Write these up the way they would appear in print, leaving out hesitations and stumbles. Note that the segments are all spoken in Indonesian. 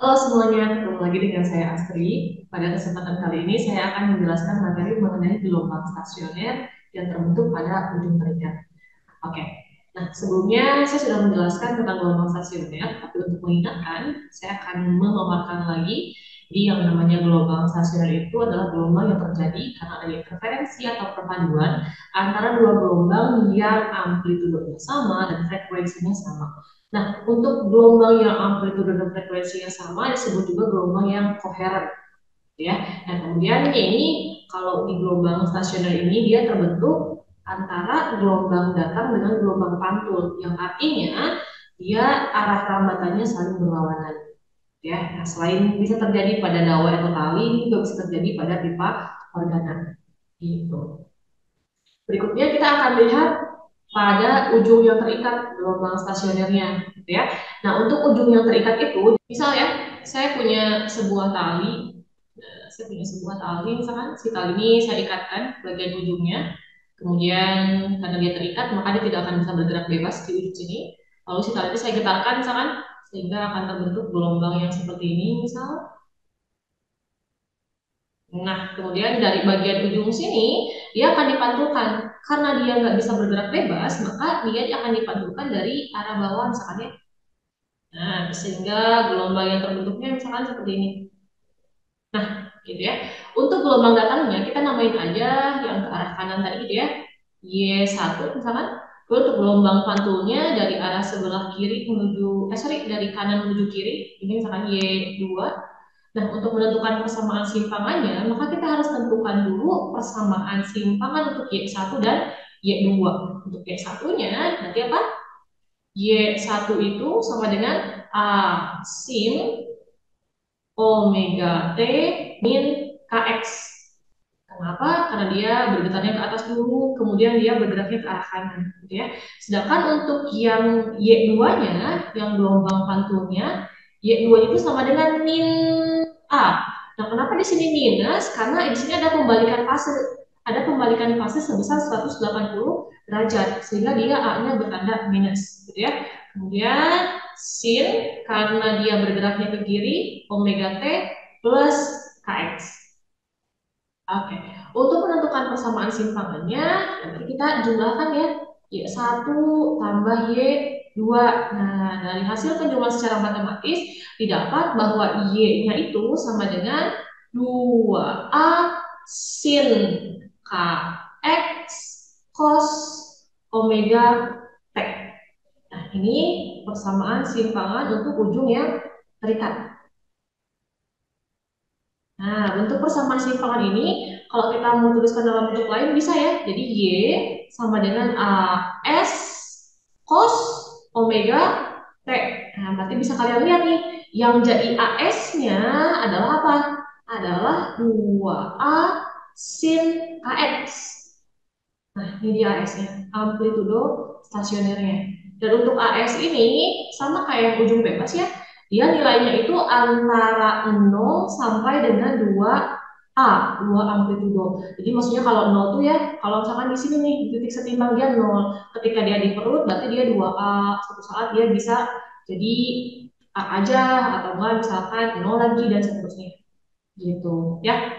Halo semuanya, ketemu lagi dengan saya Astri. Pada kesempatan kali ini saya akan menjelaskan materi mengenai gelombang stasioner yang terbentuk pada ujung terikat. Oke, nah sebelumnya saya sudah menjelaskan tentang gelombang stasioner, tapi untuk mengingatkan, saya akan memaparkan lagi di yang namanya gelombang stasioner itu adalah gelombang yang terjadi karena ada interferensi atau perpaduan antara dua gelombang yang amplitudenya sama dan frekuensinya sama. Nah, untuk gelombang yang amplitude dan frekuensinya sama disebut juga gelombang yang koheren, ya. Nah, kemudian ini kalau di gelombang stasioner ini dia terbentuk antara gelombang datang dengan gelombang pantul, yang artinya dia arah rambatannya saling berlawanan, ya. Nah, selain bisa terjadi pada dawai atau tali, ini juga bisa terjadi pada pipa organan. Gitu. Berikutnya kita akan lihat pada ujung yang terikat gelombang stasionernya, gitu ya. Nah, untuk ujung yang terikat itu, misal ya, saya punya sebuah tali, misalkan si tali ini saya ikatkan bagian ujungnya, kemudian karena dia terikat, maka dia tidak akan bisa bergerak bebas di ujung sini. Lalu si tali ini saya getarkan, misalkan, sehingga akan terbentuk gelombang yang seperti ini, misal. Nah, kemudian dari bagian ujung sini, dia akan dipantulkan. Karena dia nggak bisa bergerak bebas, maka dia akan dipantulkan dari arah bawah, misalkan ya. Nah, sehingga gelombang yang terbentuknya misalkan seperti ini. Nah, gitu ya. Untuk gelombang datangnya, kita namain aja yang ke arah kanan tadi gitu ya. Y1 misalkan. Lalu untuk gelombang pantulnya dari arah sebelah kiri menuju, dari kanan menuju kiri. Ini misalkan Y2. Nah, untuk menentukan persamaan simpangannya, maka kita harus tentukan dulu persamaan simpangan untuk Y1 dan Y2. Untuk Y1-nya, nanti apa? Y1 itu sama dengan A sin omega T min Kx. Kenapa? Karena dia bergetarnya ke atas dulu, kemudian dia bergeraknya ke arah kanan, gitu ya. Sedangkan untuk yang Y2-nya, yang gelombang pantulnya, Y2 itu sama dengan min A. Nah, kenapa di sini minus? Karena di sini ada pembalikan fase. Ada pembalikan fase sebesar 180 derajat, sehingga dia A-nya bertanda minus, gitu ya. Kemudian sin, karena dia bergeraknya ke kiri, omega T plus Kx. Oke, untuk menentukan persamaan simpangannya, nanti kita jumlahkan ya, Y1 tambah Y2. Nah, dari hasil penjumlahan secara matematis, didapat bahwa Y-nya itu sama dengan 2A sin Kx cos omega T. Nah, ini persamaan simpangan untuk ujung yang terikat. Nah, bentuk persamaan simpangan ini, kalau kita mau tuliskan dalam bentuk lain bisa ya. Jadi Y sama dengan AS cos omega T. Nah, berarti bisa kalian lihat nih, yang jadi AS-nya adalah apa? Adalah 2A sin KX. Nah, ini dia AS-nya, amplitudo stasionernya. Dan untuk AS ini sama kayak ujung bebas ya. Dia nilainya itu antara 0 sampai dengan 2A, 2 amplitudo. Jadi maksudnya kalau 0 tuh ya, kalau misalkan di sini nih, titik setimbang dia 0. Ketika dia di perut, berarti dia 2A. Suatu saat dia bisa jadi A aja, atau enggak misalkan 0 lagi, dan seterusnya. Gitu ya.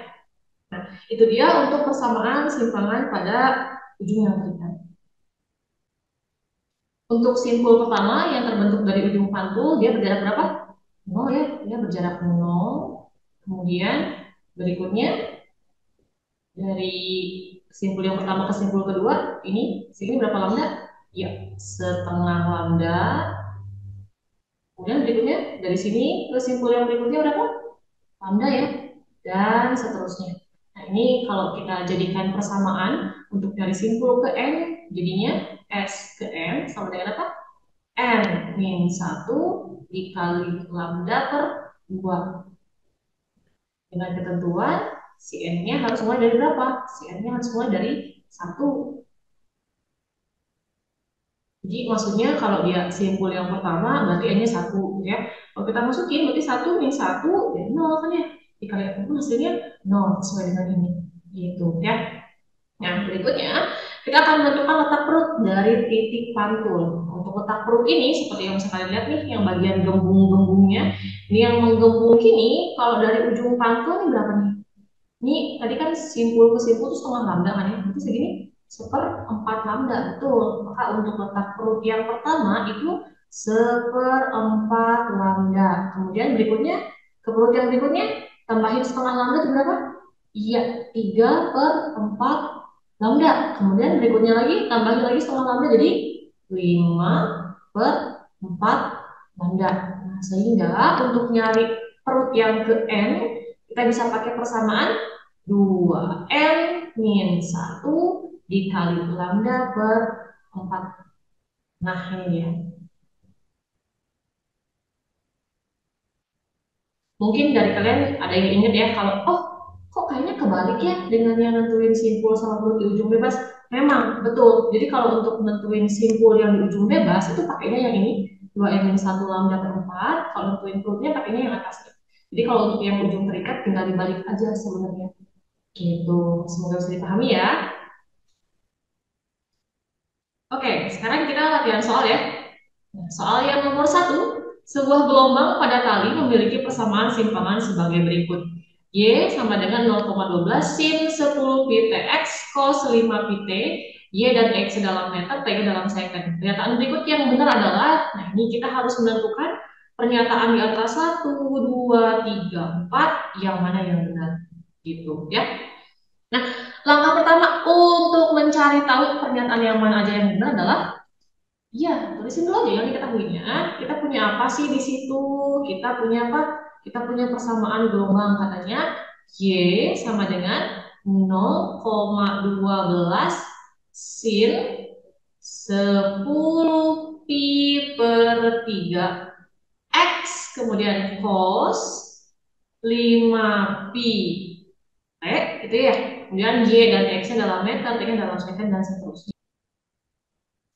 Nah, itu dia untuk persamaan simpangan pada ujung yang terikat. Untuk simpul pertama yang terbentuk dari ujung pantul, dia berjarak berapa? 0 ya, dia berjarak 0. Kemudian berikutnya dari simpul yang pertama ke simpul kedua, ini segini berapa lambda? Ya, setengah lambda. Kemudian berikutnya dari sini ke simpul yang berikutnya berapa? Lambda ya, dan seterusnya. Nah, ini kalau kita jadikan persamaan untuk dari simpul ke N, jadinya S ke N sama dengan apa? N min 1 dikali lambda per 2. Dengan ketentuan, si N-nya harus mulai dari berapa? Si N-nya harus mulai dari 1. Jadi maksudnya kalau dia simpul yang pertama, berarti N-nya 1. Ya. Kalau kita masukin, berarti 1 min 1, ya 0 kan ya. Dikali apapun hasilnya 0, sesuai dengan ini. Gitu ya. Nah, berikutnya Kita akan menentukan letak perut dari titik pantul. Untuk letak perut ini, seperti yang bisa kalian lihat nih, yang bagian gembung-gembungnya, ini yang menggembung kini, kalau dari ujung pantul ini berapa nih? Ini tadi kan simpul ke simpul itu setengah lambda kan ya, berarti segini seperempat lambda, betul. Maka untuk letak perut yang pertama itu seperempat lambda. Kemudian berikutnya, ke perut yang berikutnya, tambahin setengah lambda itu berapa? Iya, 3/4 lambda. Kemudian berikutnya lagi, tambahin lagi setengah lambda, jadi 5/4 lambda. Nah, sehingga untuk nyari perut yang ke N, kita bisa pakai persamaan 2N-1 dikali lambda per 4. Nah, ini dia. Mungkin dari kalian ada yang ingat ya, kalau, oh, kok kayaknya kebalik ya dengan yang nentuin simpul sama perut di ujung bebas. Memang, betul. Jadi kalau untuk nentuin simpul yang di ujung bebas, itu pakainya yang ini, 2N-1 lambda per 4. Kalau nentuin perutnya pakainya yang atasnya. Jadi kalau untuk yang ujung terikat, tinggal dibalik aja sebenarnya. Gitu. Semoga bisa dipahami ya. Oke, sekarang kita latihan soal ya. Nah, soal yang nomor satu, sebuah gelombang pada tali memiliki persamaan simpangan sebagai berikut. Y sama dengan 0,12 sin 10 pi Tx cos 5 pi T, Y dan X dalam meter, T dalam second. Pernyataan berikut yang benar adalah, nah ini kita harus menentukan pernyataan di antara 1, 2, 3, 4, yang mana yang benar. Gitu ya. Nah, langkah pertama untuk mencari tahu pernyataan yang mana aja yang benar adalah, iya, tulisin dulu aja yang diketahuinya. Kita punya apa sih di situ? Kita punya apa? Kita punya persamaan gelombang katanya Y sama dengan 0,12 sin 10 pi per 3 X kemudian cos 5 pi T gitu ya. Kemudian Y dan X-nya dalam meter, T-nya dalam second dan seterusnya.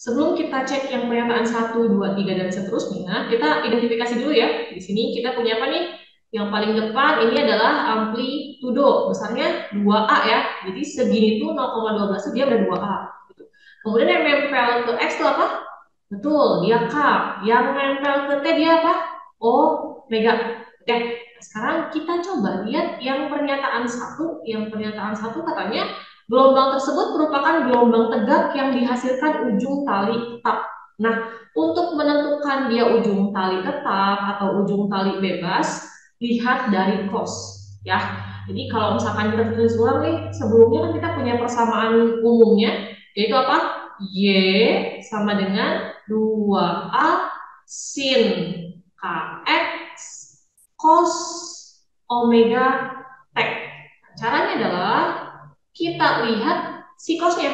Sebelum kita cek yang pernyataan 1, 2, 3, dan seterusnya, kita identifikasi dulu ya. Di sini kita punya apa nih? Yang paling depan ini adalah amplitudo, besarnya 2A ya. Jadi segini tuh 0,12 itu dia udah 2A. Gitu. Kemudian yang nempel ke X itu apa? Betul, dia K. Yang nempel ke T dia apa? Omega. Oke, sekarang kita coba lihat yang pernyataan 1. Yang pernyataan 1 katanya gelombang tersebut merupakan gelombang tegak yang dihasilkan ujung tali tetap. Nah, untuk menentukan dia ujung tali tetap atau ujung tali bebas, lihat dari cos. Ya, jadi kalau misalkan kita tulis ulang nih, sebelumnya kan kita punya persamaan umumnya, yaitu apa? Y sama dengan 2A sin KX cos omega T. Caranya adalah kita lihat si cosnya.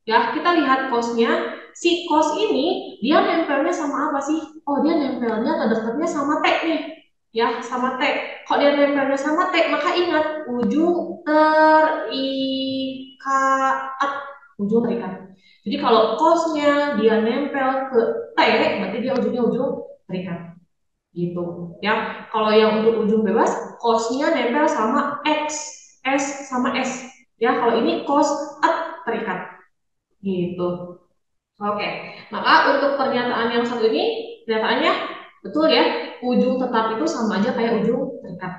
Ya, kita lihat cosnya. Si cos ini dia nempelnya sama apa sih? Oh, dia nempelnya atau dekatnya sama T nih. Ya, sama T. Kalau dia nempelnya sama T, maka ingat ujung terikat. Ujung terikat. Jadi kalau cosnya dia nempel ke T, berarti dia ujungnya ujung terikat. Gitu. Ya, kalau yang untuk ujung bebas, cosnya nempel sama X. S sama S. Ya, kalau ini cos terikat. Gitu. Oke. Maka untuk pernyataan yang satu ini, pernyataannya betul ya. Ujung tetap itu sama aja kayak ujung terikat.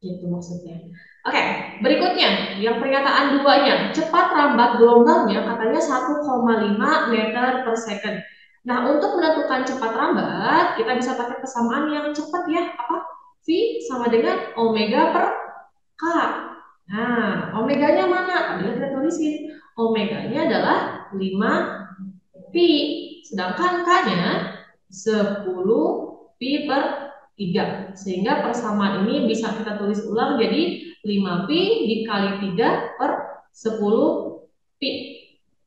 Gitu maksudnya. Oke, berikutnya yang pernyataan duanya, cepat rambat gelombangnya katanya 1,5 meter per second. Nah, untuk menentukan cepat rambat, kita bisa pakai persamaan yang cepat ya. Apa? V sama dengan omega per K. Nah, omeganya mana? Tadi kita tulisin. Omeganya adalah 5 pi. Sedangkan K-nya 10 pi per 3. Sehingga persamaan ini bisa kita tulis ulang jadi 5 pi dikali 3 per 10 pi.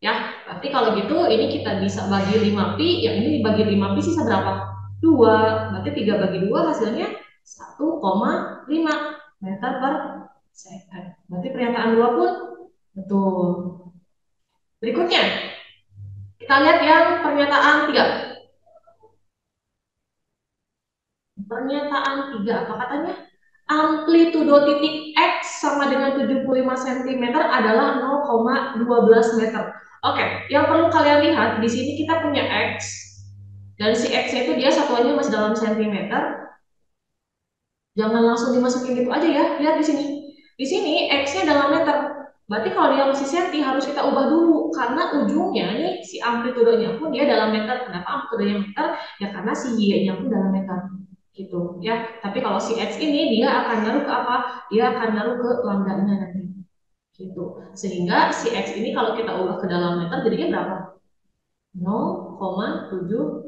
Ya, berarti kalau gitu ini kita bisa bagi 5 pi, yang ini dibagi 5 pi sisa berapa? 2. Berarti 3 bagi 2 hasilnya 1,5 meter per second. Berarti pernyataan 2 pun betul. Berikutnya, kita lihat yang pernyataan 3. Pernyataan 3 apa katanya? Amplitudo titik X sama dengan 75 cm adalah 0,12 meter. Oke, yang perlu kalian lihat di sini kita punya X dan si X itu dia satuannya masih dalam sentimeter. Jangan langsung dimasukin gitu aja ya. Lihat di sini. Di sini X-nya dalam meter. Berarti kalau dia masih senti harus kita ubah dulu karena ujungnya nih si amplitudenya pun dia dalam meter. Kenapa amplitudenya meter? Ya karena si Y-nya pun dalam meter. Gitu ya. Tapi kalau si X ini dia akan ngaruh ke apa? Dia akan ngaruh ke lambdanya nanti. Gitu. Sehingga si X ini kalau kita ubah ke dalam meter jadinya berapa? 0,75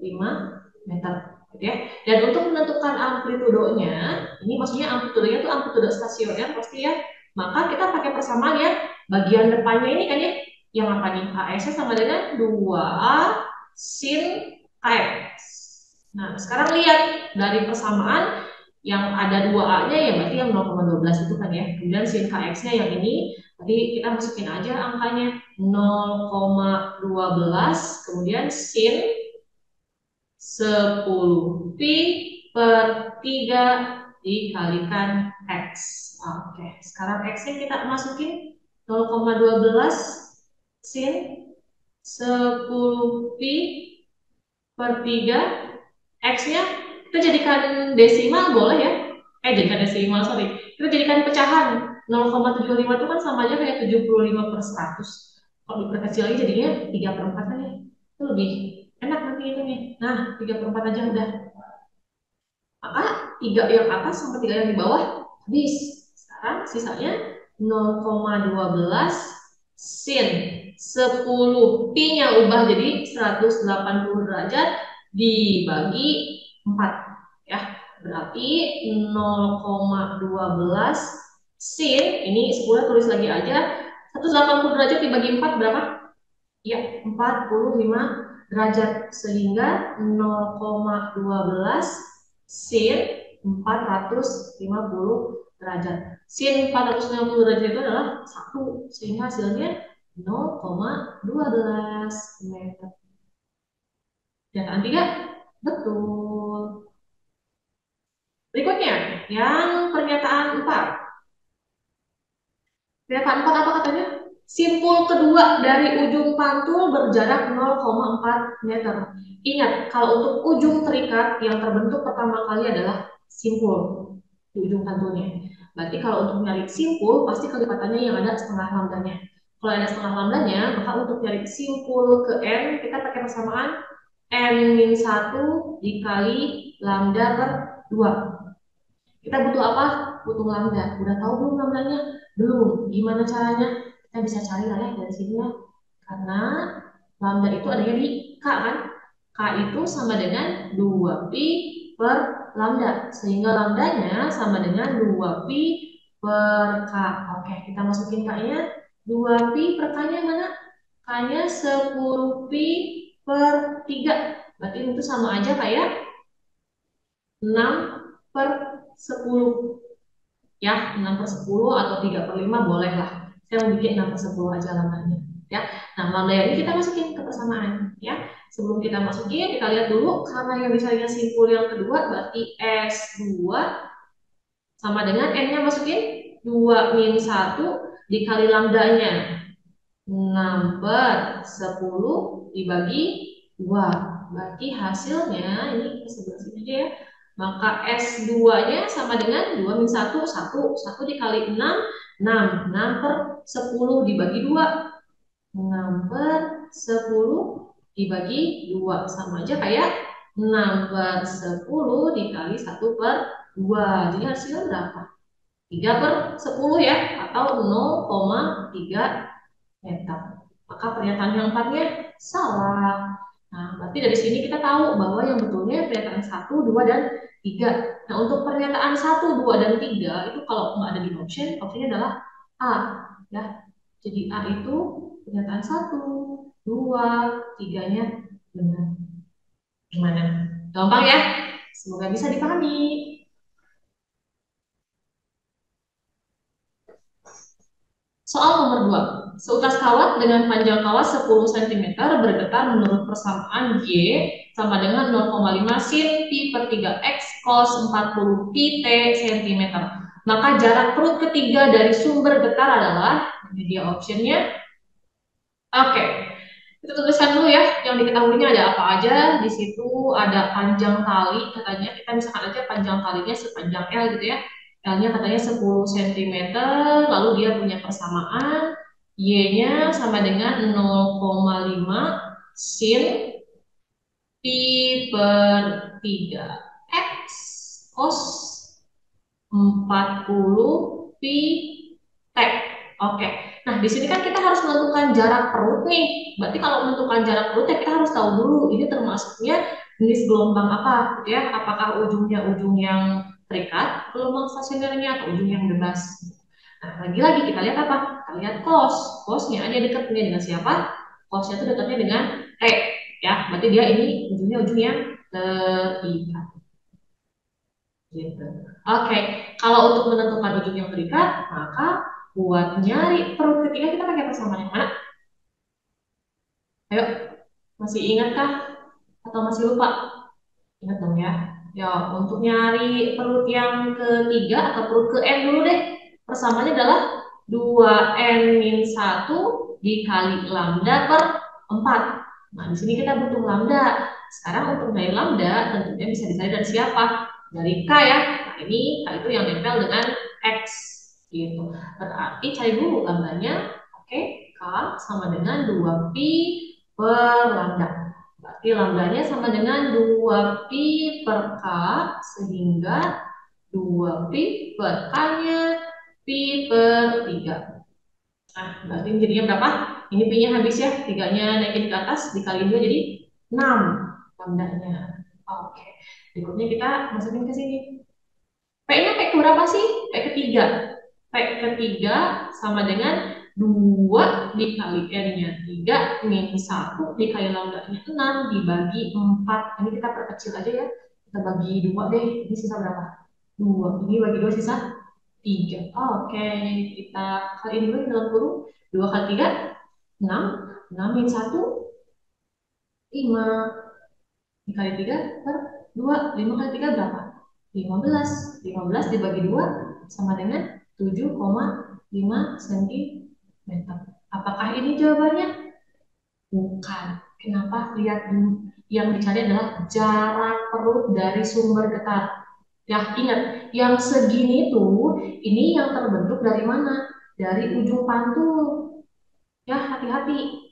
meter gitu ya. Dan untuk menentukan amplitudonya, ini maksudnya amplitudonya itu amplitudo stasioner pasti ya. Maka kita pakai persamaan ya. Bagian depannya ini kan ya, yang apa nih? AS sama dengan 2A sin KX. Nah, sekarang lihat dari persamaan yang ada 2A-nya ya berarti yang 0,12 itu kan ya. Kemudian sin KX-nya yang ini, tadi kita masukin aja angkanya 0,12 kemudian sin 10 pi per 3 dikalikan X. Oke, sekarang X-nya kita masukin 0,12 sin 10 pi per 3. X-nya kita jadikan desimal boleh ya? Jadikan desimal, sorry. Kita jadikan pecahan. 0,75 itu kan sama aja kayak 75 per 100. Kalau diperkecil lagi jadinya 3 per 4 kan ya. Itu lebih enak nanti itu nih. Nah, 3 per 4 aja udah. Maka 3 yang atas sama 3 yang di bawah habis. Sekarang sisanya 0,12 sin 10 pi-nya ubah jadi 180 derajat dibagi 4 ya. Berarti 0,12 sin ini 10 tulis lagi aja 180 derajat dibagi 4 berapa? Ya, 45 derajat sehingga 0,12 sin 450 derajat. Sin 450 derajat itu adalah 1 sehingga hasilnya 0,12 meter. Pernyataan 3 betul. Berikutnya, yang pernyataan 4. Pernyataan 4 apa katanya? Simpul kedua dari ujung pantul berjarak 0,4 meter. Ingat, kalau untuk ujung terikat yang terbentuk pertama kali adalah simpul di ujung pantulnya. Berarti kalau untuk nyari simpul, pasti kelipatannya yang ada setengah lambdanya. Kalau ada setengah lambdanya, maka untuk nyari simpul ke N, kita pakai persamaan N-1 dikali lambda per 2. Kita butuh apa? Butuh lambda. Udah tahu belum lambdanya? Belum. Gimana caranya? Kita bisa cari lah ya dari sini ya. Karena lambda itu adanya di K kan? K itu sama dengan 2pi per lambda. Sehingga lambdanya sama dengan 2pi per K. Oke, kita masukin K-nya. 2pi per K-nya mana? K-nya 10pi per 3. Berarti itu sama aja kayak 6 per 10 ya. 6 per 10 atau 3 per 5 boleh lah. Saya mau bikin 6 per 10 aja lambdanya ya. Nah, lambda ini kita masukin ke persamaan ya. Sebelum kita masukin, kita lihat dulu karena yang dicarinya simpul yang kedua berarti S2 sama dengan N-nya masukin 2 min 1 dikali lambdanya 6 per 10 dibagi 2. Berarti hasilnya ini ke sebelah sini aja ya. Maka S2-nya sama dengan 2 min 1, 1 dikali 6, 6 per 10 dibagi 2. 6 per 10 dibagi 2. Sama aja kayak 6 per 10 dikali 1 per 2. Jadi hasilnya berapa? 3 per 10 ya, atau 0,3 meter. Maka pernyataan yang empatnya salah. Nah, berarti dari sini kita tahu bahwa yang betulnya pernyataan 1, 2, dan 3. Nah, untuk pernyataan 1, 2, dan 3 itu kalau nggak ada di option, optionnya adalah A. Ya. Jadi A itu pernyataan 1, 2, 3-nya benar. Gimana? Gampang ya? Semoga bisa dipahami. Soal nomor 2. Seutas kawat dengan panjang kawat 10 cm bergetar menurut persamaan Y sama dengan 0,5 sin pi per 3x cos 40 pi t cm. Maka jarak perut ketiga dari sumber getar adalah, ini dia optionnya. Oke, Kita tuliskan dulu ya, yang diketahuinya ada apa aja. Di situ ada panjang tali, katanya kita misalkan aja panjang talinya sepanjang L gitu ya. L-nya katanya 10 cm, lalu dia punya persamaan Y-nya sama dengan 0,5 sin pi per 3 X cos 40 pi T. Oke. Nah, di sini kan kita harus menentukan jarak perut nih. Berarti kalau menentukan jarak perut ya kita harus tahu dulu ini termasuknya jenis gelombang apa, gitu ya. Apakah ujungnya ujung yang terikat, gelombang stasionernya, atau ujung yang bebas. Nah, lagi-lagi kita lihat apa? Kita lihat cos. Cosnya ada dekatnya dengan siapa? Cosnya itu dekatnya dengan T. Ya, berarti dia ini ujungnya ujung yang terikat. Gitu. Oke, kalau untuk menentukan ujung yang terikat, maka buat nyari perut ketiga kita pakai persamaan yang mana? Ayo, masih ingatkah? Atau masih lupa? Ingat dong ya. Ya, untuk nyari perut yang ketiga atau perut ke N dulu deh. Persamaannya adalah 2N-1 dikali lambda per 4. Nah, di sini kita butuh lambda. Sekarang untuk mencari lambda tentunya bisa dicari dari siapa? Dari K ya. Nah, ini K itu yang nempel dengan X. Gitu. Berarti cari dulu lambdanya. Oke, K sama dengan 2pi per lambda. Berarti lambdanya sama dengan 2pi per K, sehingga 2pi per K-nya pi per 3. Nah, berarti jadinya berapa? Ini pi-nya habis ya, 3-nya naikin ke atas, dikali 2 jadi 6 lambdanya. Oke, berikutnya kita masukin ke sini. P-nya P ke berapa sih? P ketiga. P ketiga sama dengan 2 dikali N-nya 3 min 1 dikali lambdanya 6 dibagi 4. Ini kita perkecil aja ya. Kita bagi 2 deh. Ini sisa berapa? 2. Ini bagi 2 sisa 3. Oke, kita kali ini dalam kurung 2 kali 3 6. 6 min 1 5 dikali 3 per 2. 5 kali 3 berapa? 15. 15 dibagi 2 sama dengan 7,5 cm. Apakah ini jawabannya? Bukan. Kenapa? Lihat dulu. Yang dicari adalah jarak perut dari sumber getar. Ya, ingat, yang segini tuh, ini yang terbentuk dari mana? Dari ujung pantul. Ya, hati-hati.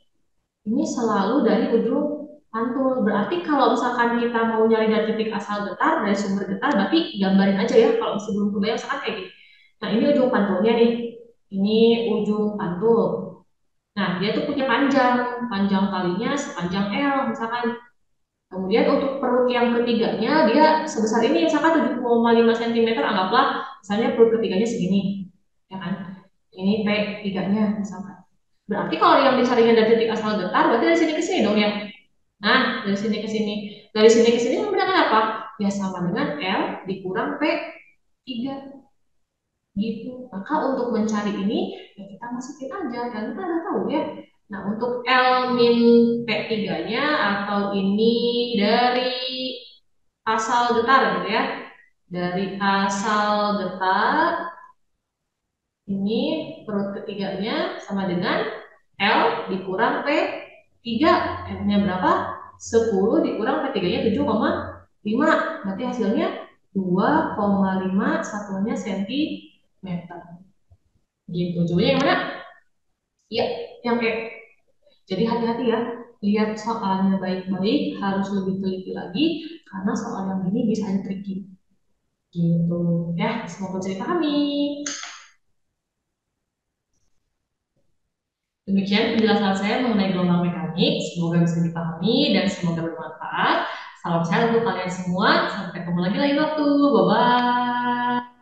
Ini selalu dari ujung pantul. Berarti kalau misalkan kita mau nyari dari titik asal getar, dari sumber getar, berarti gambarin aja ya. Kalau masih belum kebayang, misalkan kayak gini. Nah, ini ujung pantulnya nih. Ini ujung pantul. Nah, dia tuh punya panjang. Panjang talinya sepanjang L, misalkan. Kemudian untuk perut yang ketiganya, dia sebesar ini, misalkan 7,5 cm, anggaplah. Misalnya perut ketiganya segini. Ya kan? Ini P3-nya, misalkan. Berarti kalau yang dicarinya dari titik asal getar, berarti dari sini ke sini dong ya. Nah, dari sini ke sini. Dari sini ke sini memberikan apa? Ya sama dengan L dikurang P3. Gitu. Maka untuk mencari ini, ya kita masukin aja. Dan kita udah tahu ya. Nah, untuk L min P3-nya atau ini dari asal getar gitu ya. Dari asal getar, ini perut ketiganya sama dengan L dikurang P3. L-nya berapa? 10 dikurang P3-nya 7,5. Berarti hasilnya 2,5 satuannya sentimeter. Gitu. Coba yang mana? Ya, yang kayak. Jadi hati-hati ya. Lihat soalnya baik-baik, harus lebih teliti lagi karena soal yang ini bisa ada tricky. Gitu. Ya, semoga bisa dipahami. Demikian penjelasan saya mengenai gelombang mekanik. Semoga bisa dipahami dan semoga bermanfaat. Salam sehat untuk kalian semua. Sampai ketemu lagi lain waktu. Bye-bye.